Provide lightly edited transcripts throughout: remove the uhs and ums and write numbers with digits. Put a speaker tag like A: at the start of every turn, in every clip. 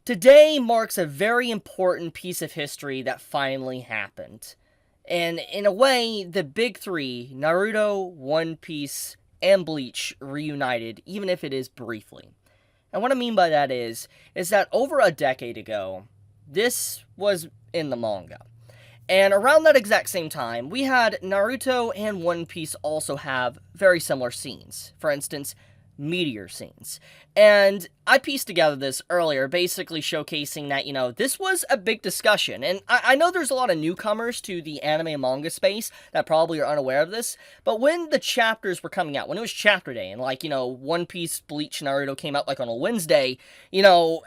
A: Today marks a very important piece of history that finally happened. And in a way, the big three, Naruto, One Piece, and Bleach, reunited, even if it is briefly. And what I mean by that is that over a decade ago, this was in the manga. And around that exact same time, we had Naruto and One Piece also have very similar scenes. For instance, meteor scenes. And I pieced together this earlier, basically showcasing that, this was a big discussion. And I know there's a lot of newcomers to the anime and manga space that probably are unaware of this, but when the chapters were coming out, when it was chapter day, and One Piece, Bleach, Naruto came out on a Wednesday,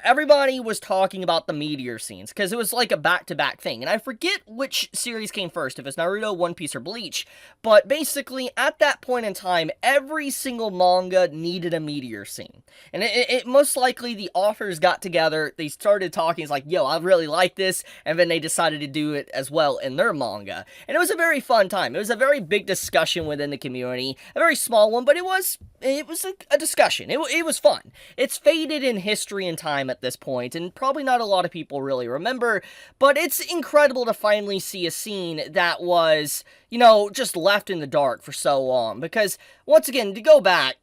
A: everybody was talking about the meteor scenes, because it was like a back-to-back thing. And I forget which series came first, if it's Naruto, One Piece, or Bleach, but basically, at that point in time, every single manga needed a meteor scene. And it most likely the authors got together, they started talking, it's like, yo, I really like this, and then they decided to do it as well in their manga. And it was a very fun time. It was a very big discussion within the community, a very small one, but it was a discussion. It was fun. It's faded in history and time at this point, and probably not a lot of people really remember, but it's incredible to finally see a scene that was, just left in the dark for so long, because, once again, to go back,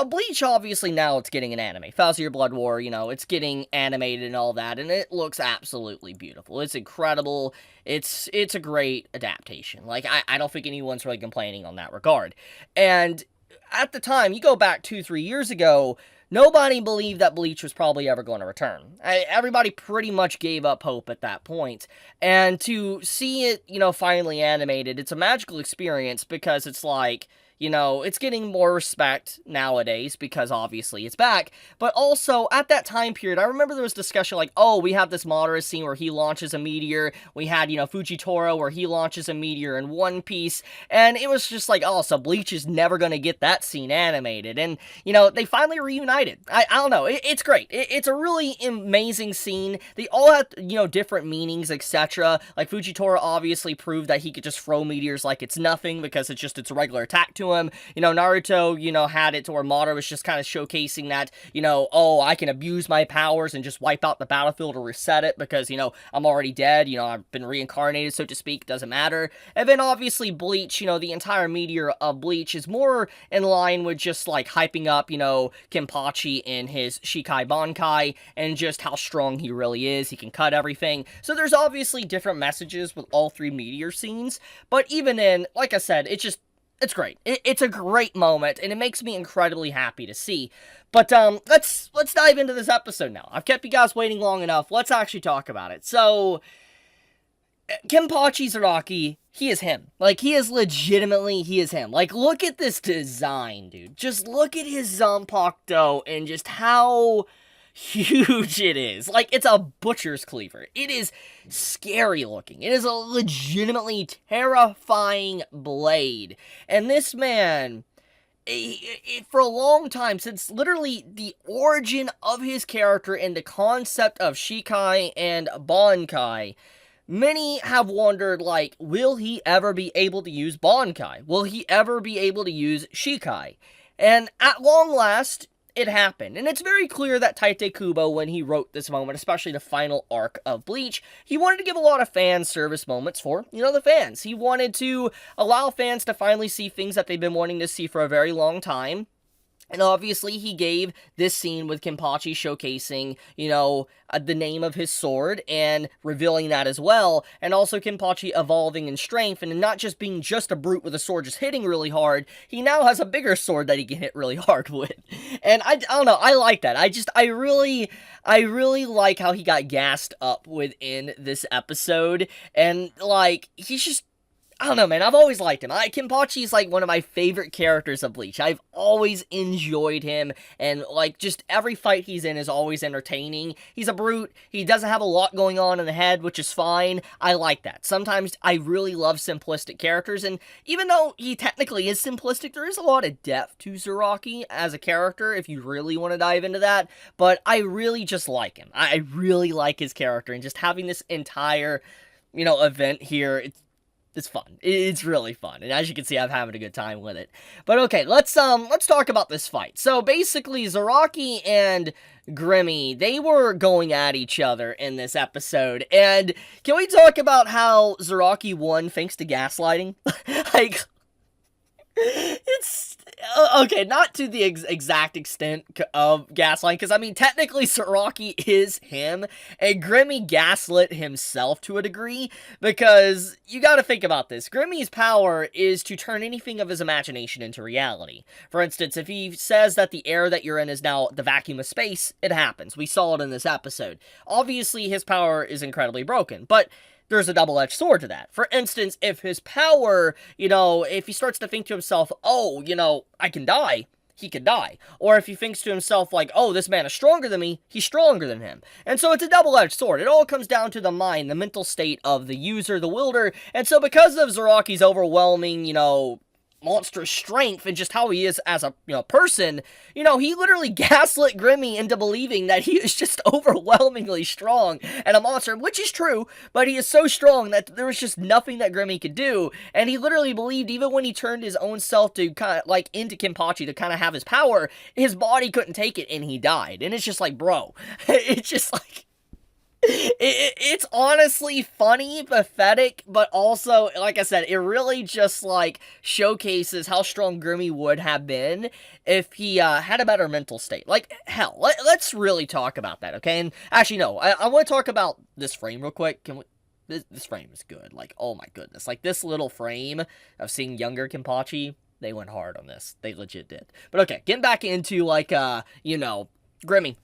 A: Bleach, obviously, now it's getting an anime. Thousand Year Blood War, it's getting animated and all that, and it looks absolutely beautiful. It's incredible. It's a great adaptation. I don't think anyone's really complaining on that regard. And at the time, you go back 2-3 years ago, nobody believed that Bleach was probably ever going to return. Everybody pretty much gave up hope at that point. And to see it, finally animated, it's a magical experience because it's like, it's getting more respect nowadays because obviously it's back. But also, at that time period, I remember there was discussion like, oh, we have this Madara scene where he launches a meteor. We had, Fujitora where he launches a meteor in One Piece. And it was just like, oh, so Bleach is never going to get that scene animated. And, they finally reunited. I don't know. It's great. It's a really amazing scene. They all have, different meanings, etc. Like, Fujitora obviously proved that he could just throw meteors like it's nothing because it's a regular attack to him. Naruto, had it to where Madara was just kind of showcasing that, oh, I can abuse my powers and just wipe out the battlefield or reset it because, I'm already dead, I've been reincarnated, so to speak, doesn't matter. And then obviously Bleach, the entire meteor of Bleach is more in line with just like hyping up, Kenpachi in his Shikai Bankai and just how strong he really is. He can cut everything. So there's obviously different messages with all three meteor scenes, but even in, like I said, it's great. It's a great moment, and it makes me incredibly happy to see. But let's dive into this episode now. I've kept you guys waiting long enough. Let's actually talk about it. So, Kenpachi Zaraki, he is him. He is him. Look at this design, dude. Just look at his Zanpakuto and just how huge it is. It's a butcher's cleaver. It is scary looking. It is a legitimately terrifying blade. And this man, for a long time, since literally the origin of his character and the concept of Shikai and Bankai, many have wondered, will he ever be able to use Bankai? Will he ever be able to use Shikai? And at long last, it happened. And it's very clear that Tite Kubo, when he wrote this moment, especially the final arc of Bleach, he wanted to give a lot of fan service moments for, the fans. He wanted to allow fans to finally see things that they've been wanting to see for a very long time. And obviously, he gave this scene with Kenpachi showcasing, the name of his sword and revealing that as well. And also Kenpachi evolving in strength and not just being just a brute with a sword just hitting really hard. He now has a bigger sword that he can hit really hard with. And I don't know, I like that. I really like how he got gassed up within this episode. And, he's just, I don't know, man. I've always liked him. Kenpachi is, one of my favorite characters of Bleach. I've always enjoyed him, and, just every fight he's in is always entertaining. He's a brute. He doesn't have a lot going on in the head, which is fine. I like that. Sometimes I really love simplistic characters, and even though he technically is simplistic, there is a lot of depth to Zaraki as a character, if you really want to dive into that, but I really just like him. I really like his character, and just having this entire, event here, It's fun. It's really fun, and as you can see, I'm having a good time with it. But okay, let's talk about this fight. So basically, Zaraki and Gremmy, they were going at each other in this episode, and can we talk about how Zaraki won thanks to gaslighting? Like, it's okay, not to the exact extent of gaslighting, because I mean, technically, Zaraki is him, and Gremmy gaslit himself to a degree, because you gotta think about this. Gremmy's power is to turn anything of his imagination into reality. For instance, if he says that the air that you're in is now the vacuum of space, it happens. We saw it in this episode. Obviously, his power is incredibly broken, but there's a double-edged sword to that. For instance, if his power, if he starts to think to himself, oh, I can die, he could die. Or if he thinks to himself, like, oh, this man is stronger than me, he's stronger than him. And so it's a double-edged sword. It all comes down to the mind, the mental state of the user, the wielder. And so because of Zaraki's overwhelming, monstrous strength and just how he is as a person, he literally gaslit Gremmy into believing that he is just overwhelmingly strong and a monster, which is true, but he is so strong that there was just nothing that Gremmy could do, and he literally believed even when he turned his own self to kind of like into Kenpachi to kind of have his power, his body couldn't take it and he died. And it's just like, bro, it's just like, it's honestly funny, pathetic, but also, like I said, it really just, like, showcases how strong Gremmy would have been if he had a better mental state. Like, hell, let's really talk about that, okay? And actually, no, I want to talk about this frame real quick. Can we? This frame is good. Like, oh my goodness. Like, this little frame of seeing younger Kenpachi, they went hard on this. They legit did. But okay, getting back into, like, Gremmy.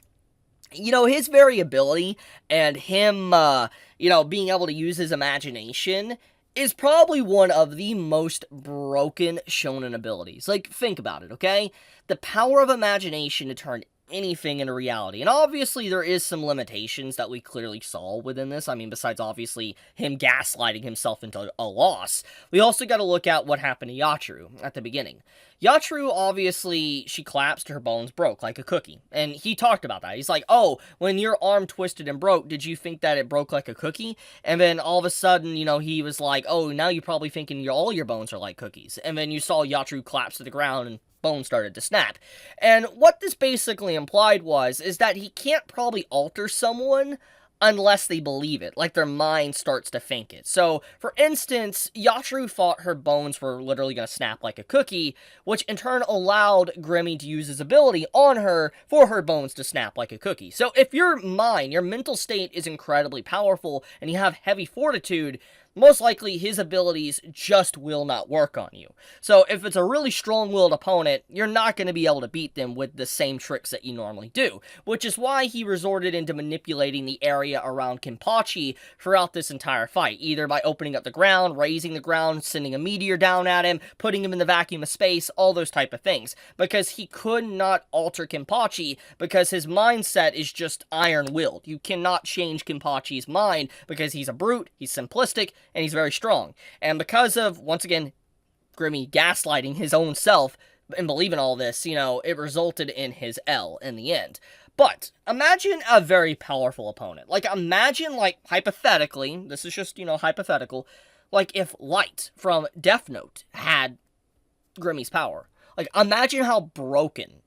A: His variability and him, being able to use his imagination is probably one of the most broken shonen abilities. Like, think about it, okay? The power of imagination to turn anything into reality. And obviously there is some limitations that we clearly saw within this. I mean, besides obviously him gaslighting himself into a loss, we also got to look at what happened to Yachiru at the beginning. Yachiru, obviously, she collapsed, her bones broke like a cookie. And he talked about that. He's like, oh, when your arm twisted and broke, did you think that it broke like a cookie? And then all of a sudden, he was like, oh, now you're probably thinking all your bones are like cookies. And then you saw Yachiru collapse to the ground and bones started to snap. And what this basically implied is that he can't probably alter someone unless they believe it, like their mind starts to think it. So, for instance, Yachiru thought her bones were literally going to snap like a cookie, which in turn allowed Gremmy to use his ability on her for her bones to snap like a cookie. So, if your mind, your mental state is incredibly powerful and you have heavy fortitude, most likely his abilities just will not work on you. So if it's a really strong-willed opponent, you're not going to be able to beat them with the same tricks that you normally do, which is why he resorted into manipulating the area around Kenpachi throughout this entire fight, either by opening up the ground, raising the ground, sending a meteor down at him, putting him in the vacuum of space, all those type of things, because he could not alter Kenpachi because his mindset is just iron-willed. You cannot change Kenpachi's mind because he's a brute, he's simplistic, and he's very strong. And because of, once again, Gremmy gaslighting his own self and believing all this, it resulted in his L in the end. But imagine a very powerful opponent. Like, imagine, like, hypothetically, this is just, hypothetical, like if Light from Death Note had Gremmy's power. Like, imagine how broken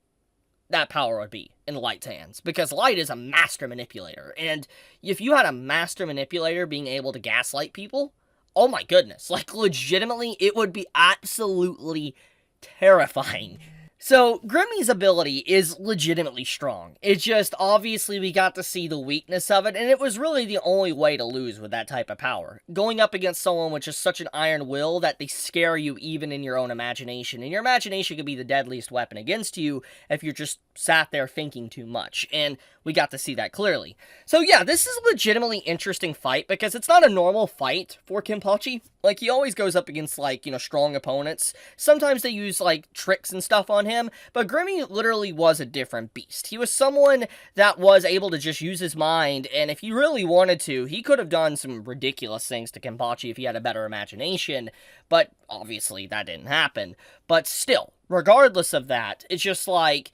A: that power would be in Light's hands, because Light is a master manipulator, and if you had a master manipulator being able to gaslight people, oh my goodness, like legitimately, it would be absolutely terrifying. So, Gremmy's ability is legitimately strong. It's just, obviously, we got to see the weakness of it, and it was really the only way to lose with that type of power. Going up against someone with just such an iron will that they scare you even in your own imagination. And your imagination could be the deadliest weapon against you if you're just sat there thinking too much. And we got to see that clearly. So yeah, this is a legitimately interesting fight because it's not a normal fight for Kenpachi. Like, he always goes up against, like, strong opponents. Sometimes they use, like, tricks and stuff on him, but Gremmy literally was a different beast. He was someone that was able to just use his mind, and if he really wanted to, he could have done some ridiculous things to Kenpachi if he had a better imagination, but obviously that didn't happen. But still, regardless of that, it's just like,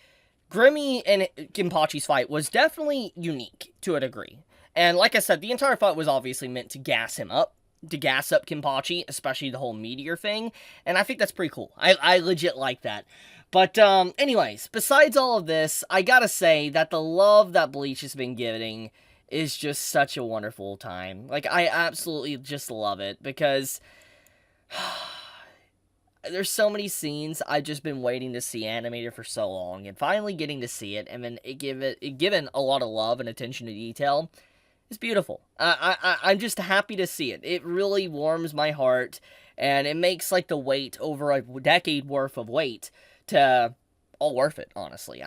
A: Gremmy and Kenpachi's fight was definitely unique to a degree. And like I said, the entire fight was obviously meant to gas him up. to gas up Kenpachi, especially the whole meteor thing, and I think that's pretty cool. I legit like that. But, anyways, besides all of this, I gotta say that the love that Bleach has been getting is just such a wonderful time. Like, I absolutely just love it, because there's so many scenes I've just been waiting to see animated for so long, and finally getting to see it, and then given a lot of love and attention to detail. It's beautiful. I'm just happy to see it. It really warms my heart, and it makes, like, the wait over a decade worth of wait to all worth it, honestly.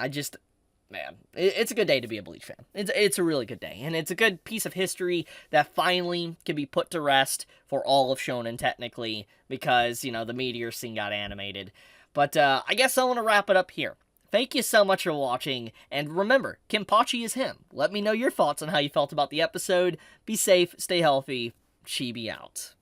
A: Man, it's a good day to be a Bleach fan. It's a really good day, and it's a good piece of history that finally can be put to rest for all of Shonen, technically, because, you know, the meteor scene got animated. But, I guess I want to wrap it up here. Thank you so much for watching, and remember, Kenpachi is him. Let me know your thoughts on how you felt about the episode. Be safe, stay healthy, Chibi out.